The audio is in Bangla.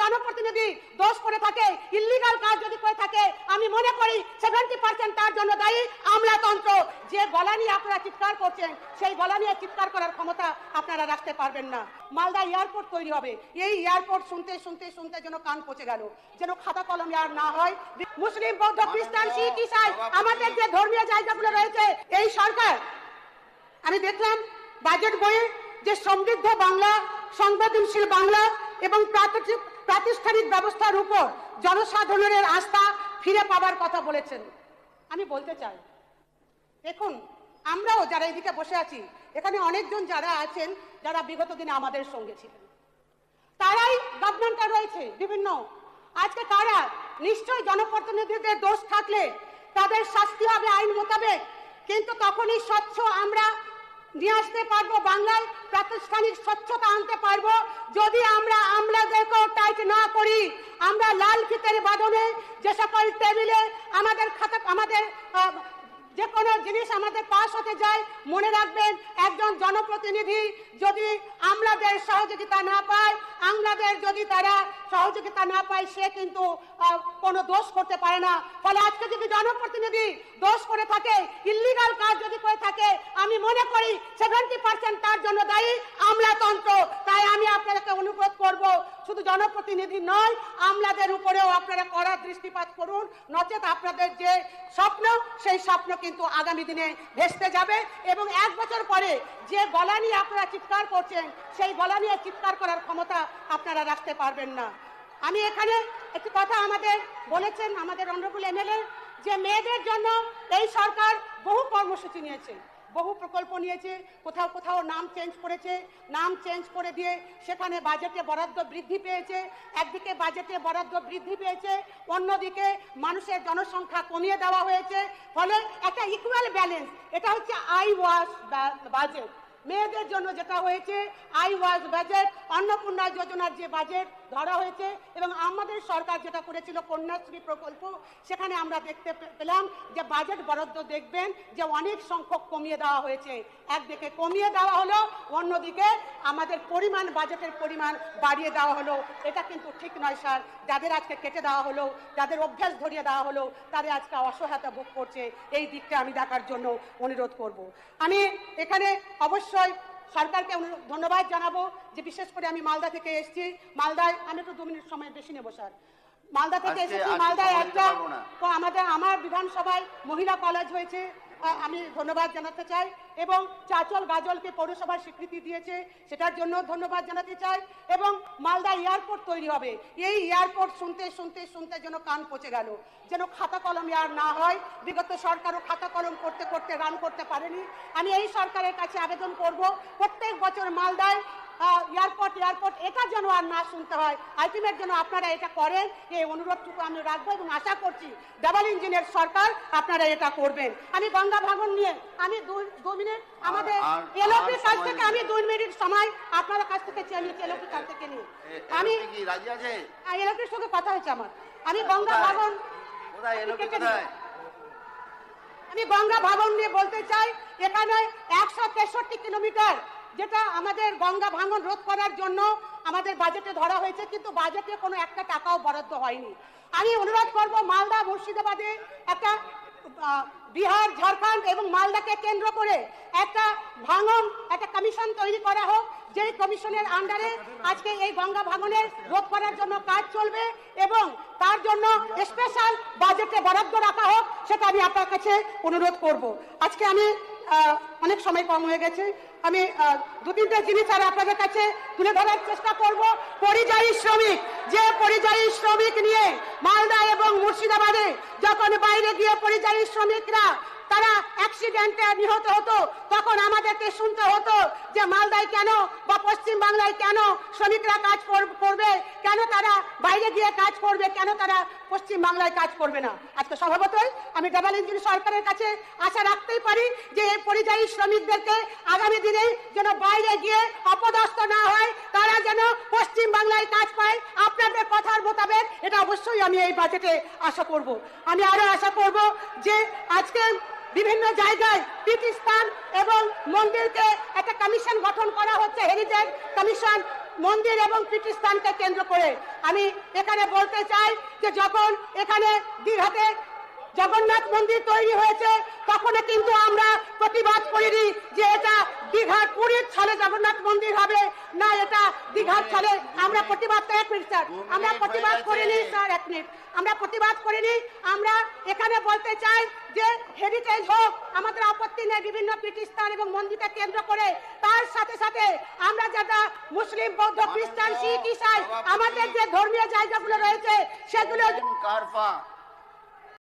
জনপ্রতিনিধি দোষ করে থাকে, ইল্লিগাল কাজ যদি করে থাকে, আমি মনে করি 70% তার জন্য দায়ী আমলাতন্ত্র। যে গলা নিয়ে আপনারা চিৎকার করছেন, সেই গলা নিয়ে চিৎকার করার ক্ষমতা আপনারা রাখতে পারবেন না। মালদা এয়ারপোর্ট তৈরি হবে, এই এয়ারপোর্ট শুনতে শুনতে শুনতে যেন কান পচে গেল, যেন খাতা কলম আর না হয়। মুসলিম, বৌদ্ধ, খ্রিস্টান, শিখ, ইসাই, আমাদের যে ধর্মীয় জায়গাগুলো রয়েছে, এই সরকার, আমি দেখলাম বাজেট বইয়ে যে সমৃদ্ধ বাংলা, সংবেদনশীল বাংলা এবং প্রাতিষ্ঠানিক ব্যবস্থার উপর জনসাধারণের আস্থা ফিরে পাবার কথা বলেছেন। আমি বলতে চাই, দেখুন, আমরাও যারা এদিকে বসে আছি, এখানে অনেকজন যারা আছেন যারা বিগত দিনে আমাদের সঙ্গে ছিলেন, তারাই গভর্নমেন্টে রয়েছে বিভিন্ন। আজকে তারা নিশ্চয়ই জনপ্রতিনিধিদের দোষ থাকলে তাদের শাস্তি হবে আইন মোতাবেক, কিন্তু তখনই স্বচ্ছ আমরা নিয়ে আসতে পারবো, বাংলায় প্রাতিষ্ঠানিক স্বচ্ছতা আনতে পারবো যদি আমরা আমলাদেরকেও টাইট না করি। আমরা লাল ফিতের বাঁধনে যে সকল টেবিলে আমাদের খাতা, আমাদের যে কোনো জিনিস আমাদের পাস হতে যায়, মনে রাখবেন একজন জনপ্রতিনিধি যদি আমলাদের সহযোগিতা না পায়, আমলাদের যদি তারা সহযোগিতা না পায়, সে কিন্তু কোনো দোষ করতে পারে না। ফলে আজকে যদি জনপ্রতিনিধি দোষ করে থাকে, ইল্লিগাল কাজ যদি করে থাকে, আমি মনে করি 70% তার জন্য দায়ী আমলাতন্ত্র। তাই আমি আপনাদেরকে অনুরোধ করব, শুধু জনপ্রতিনিধি নয়, আমলাদের উপরেও আপনারা কড়া দৃষ্টিপাত করুন, নচেত আপনাদের যে স্বপ্ন, সেই স্বপ্ন কিন্তু আগামী দিনে ভেস্তে যাবে। এবং 1 বছর পরে যে গলা নিয়ে আপনারা চিৎকার করছেন, সেই গলা নিয়ে চিৎকার করার ক্ষমতা আপনারা রাখতে পারবেন না। আমি এখানে একটি কথা আমাদের বলেছেন আমাদের অনারেবল এমএলএ, যে মেয়েদের জন্য এই সরকার বহু কর্মসূচি নিয়েছে, বহু প্রকল্প নিয়েছে, কোথাও কোথাও নাম চেঞ্জ করেছে, নাম চেঞ্জ করে দিয়ে সেখানে বাজেটে বরাদ্দ বৃদ্ধি পেয়েছে। একদিকে বাজেটে বরাদ্দ বৃদ্ধি পেয়েছে, অন্যদিকে মানুষের জনসংখ্যা কমিয়ে দেওয়া হয়েছে। ফলে একটা ইকুয়াল ব্যালেন্স, এটা হচ্ছে আই ওয়াশ বাজেট। মেয়েদের জন্য যেটা হয়েছে আই ওয়াজ বাজেট, অন্নপূর্ণা যোজনার যে বাজেট ধরা হয়েছে, এবং আমাদের সরকার যেটা করেছিল কন্যাশ্রী প্রকল্প, সেখানে আমরা দেখতে পেলাম যে বাজেট বরাদ্দ দেখবেন যে অনেক সংখ্যক কমিয়ে দেওয়া হয়েছে। একদিকে কমিয়ে দেওয়া হলো, অন্যদিকে আমাদের পরিমাণ, বাজেটের পরিমাণ বাড়িয়ে দেওয়া হলো। এটা কিন্তু ঠিক নয় স্যার। যাদের আজকে কেটে দেওয়া হলো, যাদের অভ্যাস ধরিয়ে দেওয়া হলো, তাদের আজকে অসহায়তা ভোগ করছে, এই দিকটা আমি দেখার জন্য অনুরোধ করব। আমি এখানে অবশ্যই সরকারকে ধন্যবাদ জানাবো যে বিশেষ করে আমি মালদা থেকে এসেছি। মালদায় আমি একটু 2 মিনিট সময় বেশি নেবো স্যার। মালদা থেকে এসেছি, মালদায় একটা আমার বিধানসভায় মহিলা কলেজ হয়েছে, আমি ধন্যবাদ জানাতে চাই। এবং চাচল গাজলকে পৌরসভার স্বীকৃতি দিয়েছে, সেটার জন্য ধন্যবাদ জানাতে চাই। এবং মালদা এয়ারপোর্ট তৈরি হবে, এই এয়ারপোর্ট শুনতে শুনতে শুনতে যেন কান পচে গেল, যেন খাতা কলম আর না হয়। বিগত সরকারও খাতা কলম করতে করতে রান করতে পারেনি। আমি এই সরকারের কাছে আবেদন করব, প্রত্যেক বছর মালদায় এয়ারপোর্ট এটা যেন আর না শুনতে হয়। আলটিমেট যেন আপনারা এটা করেন, এই অনুরোধটুকু আমি রাখবো এবং আশা করছি ডাবল ইঞ্জিনের সরকার আপনারা এটা করবেন। আমি গঙ্গা ভাঙন নিয়ে আমি 2 মিনিট আমাদের এলওপির কাছ থেকে আমি 2 মিনিট সময় আপনাদের কাছ থেকে চেয়ে নিয়েছি, এলওপির কাছ থেকে নিয়ে আমি এলওপির সঙ্গে কথা হয়েছে আমার। আমি গঙ্গা ভাঙন নিয়ে বলতে চাই, এখানে 163 কিলোমিটার যেটা আমাদের গঙ্গা ভাঙন রোধ করার জন্য আমাদের বাজেটে ধরা হয়েছে, কিন্তু বাজেটে কোনো একটা টাকাও বরাদ্দ হয়নি। আমি অনুরোধ করব, মালদা মুর্শিদাবাদে একটা বিহার, ঝাড়খণ্ড এবং মালদাকে কেন্দ্র করে একটা কমিশন তৈরি করা হোক, যেই কমিশনের আন্ডারে আজকে এই গঙ্গা ভাঙনের রোধ করার জন্য কাজ চলবে এবং তার জন্য স্পেশাল বাজেটে বরাদ্দ রাখা হোক, সেটা আমি আপনার কাছে অনুরোধ করব। আজকে আমি অনেক সময় কম হয়ে গেছে, আমি 2-3টে জিনিস আর আপনাদের কাছে তুলে ধরার চেষ্টা করব। পরিযায়ী শ্রমিক, যে পরিযায়ী শ্রমিক নিয়ে মালদা এবং মুর্শিদাবাদে যখন বাইরে গিয়ে পরিযায়ী শ্রমিকরা তারা অ্যাক্সিডেন্টে নিহত হতো, তখন আমাদেরকে শুনতে হতো যে মালদায় কেন বা পশ্চিম বাংলায় কেন শ্রমিকরা কাজ করবে, কেন তারা বাইরে গিয়ে কাজ করবে, কেন তারা পশ্চিম বাংলায় কাজ করবে না। আজকে স্বভাবতই আমি ডাবল ইঞ্জিন সরকারের কাছে আশা রাখতেই পারি যে এই পরিযায়ী শ্রমিকদেরকে আগামী দিনে যেন বাইরে গিয়ে অপদস্থ না হয়, তারা যেন পশ্চিম বাংলায় কাজ পায় আপনাদের কথার মোতাবেক। এটা অবশ্যই আমি এই বাজেটে আশা করব। আমি আরো আশা করব যে আজকে বিভিন্ন জায়গায় তীর্থস্থান এবং মন্দিরকে একটা কমিশন গঠন করা হচ্ছে, হেরিটেজ কমিশন মন্দির এবং পীঠস্থানকে কেন্দ্র করে। আমি এখানে বলতে চাই যে যখন এখানে দীঘাতে জগন্নাথ মন্দির তৈরি হয়েছে তখন কিন্তু আমরা প্রতিবাদ করিনি যে এটা দীঘার পুরীর ছলে জগন্নাথ মন্দির হবে না, এটা দীঘার ছলে। আমরা প্রতিবাদ এক মিনিট স্যার, আমরা প্রতিবাদ করিনি স্যার, এক মিনিট, আমরা প্রতিবাদ করিনি। আমরা এখানে বলতে চাই যে হেরিটেজ হোক, আমাদের আপত্তি নেই বিভিন্ন পীঠস্থান এবং মন্দিরকে কেন্দ্র করে। তার সাথে সাথে আমরা যারা মুসলিম, বৌদ্ধ, খ্রিস্টান, শিখ, ইসাই আমাদের যে ধর্মীয় জায়গাগুলো রয়েছে সেগুলো